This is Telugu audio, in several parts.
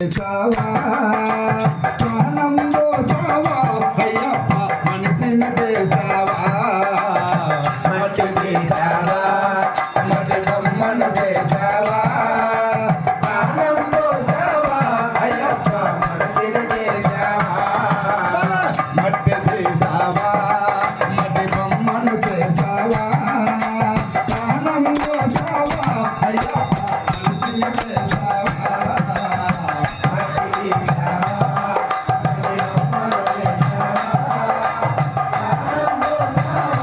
చేసావా ప్రాణంలో సావా అయ్యప్ప మనిషిని చేసావా మట్టి చేసావా మట్టి బొమ్మను చేసావా ప్రాణంలో సావా అయ్యప్ప మనిషిని చేసావా మట్టి చేసావా మట్టి బొమ్మను చేసావా ప్రాణంలో సావా అయ్యప్ప మనిషిని చేసావా మట్టి చేసావా మట్టి బొమ్మను చేసావా ప్రాణం పోసావా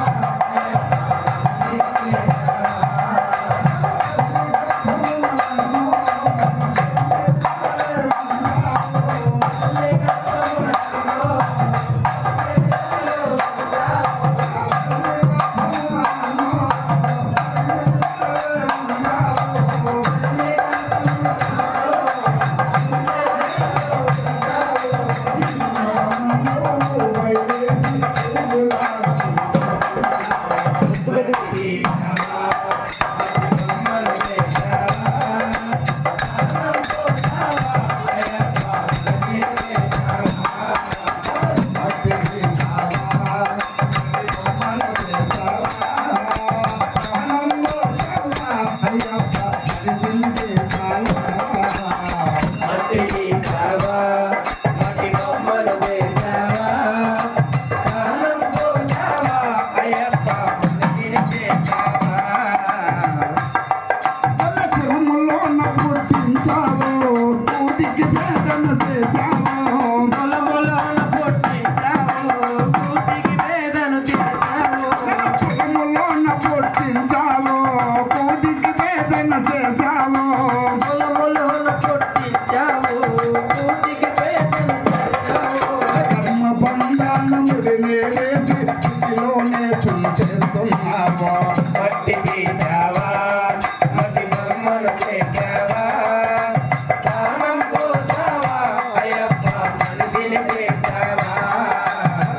అయ్యప్ప మనిషిని చేసావా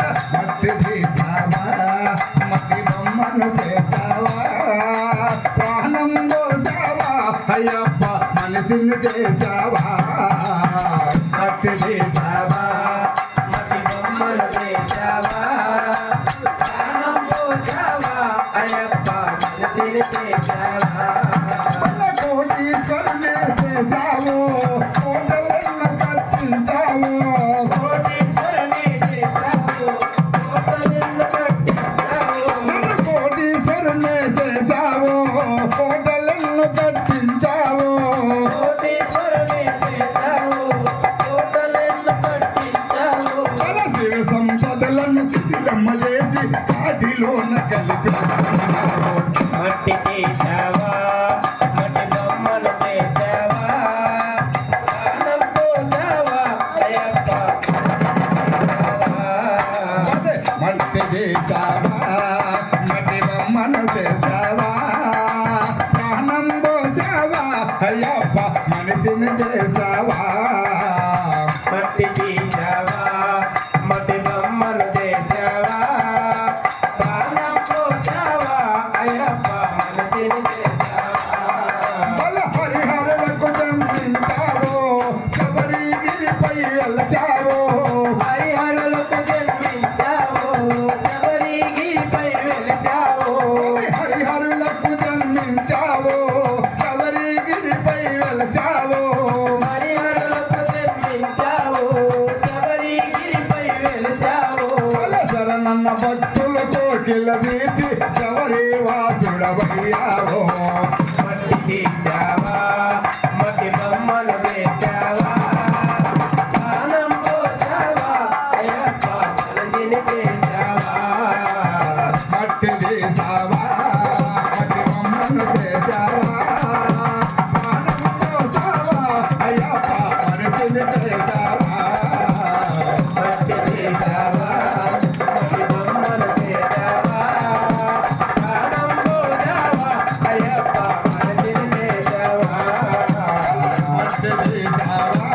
మట్టి చేసావా మట్టి బొమ్మను చేసావా ప్రాణం పోసావా అయ్యప్ప మనిషిని చేసావా మట్టి చేసావా మట్టి బొమ్మను చేసావా అయ్యప్ప మనిషిని చేసావా కోటీశ్వరుని చేసావు కోటలను కట్టించావు కోటీశ్వరుని చేసావు కోటలను కట్టించావు కోటీశ్వరుని చేసావు కోటలను కట్టించావు కోటీశ్వరుని చేసావు కోటలను కట్టించావు శివ సంపదలను స్థిరమ్మ చేసి కాటిలోన కలిపి మట్టి చేసావా మట్టి బొమ్మను చేసావా ప్రాణం పోసావా అయ్యప్ప మట్టి చేసావా మట్టి బొమ్మను చేసావా ప్రాణం పోసావా అయ్యప్ప మనిషిని చేసావా మట్టి చేసావా మట్టి బొమ్మను చేసావా ప్రాణం పోసావా అయ్యప్ప మనిషిని చేసావా హరిహరులకు జన్మించావు శబరిగిరిపై వెళ్చావు హరిహరులకు జన్మించావు శబరిగిరిపై వెళ్చావు హరిహరులకు జన్మించావు శబరిగిరిపై వెళ్చావు హరిహరులకు జన్మించావు శబరిగిరిపై వెళ్చావు శరణన్న భక్తుల కోకిల వీచి శబరి వాసుడవయ్యావో మట్టి చేసావా మట్టి బొమ్మను చేసావా ప్రాణం పోసావా అయ్యప్ప మనిషిని చేసావా మట్టి చేసావా మట్టి బొమ్మను చేసావా ప్రాణం పోసావా అయ్యప్ప మనిషిని చేసావా మట్టి చేసావా మట్టి బొమ్మను చేసావా ప్రాణం పోసావా అయ్యప్ప మనిషిని చేసావా మట్టి చేసావా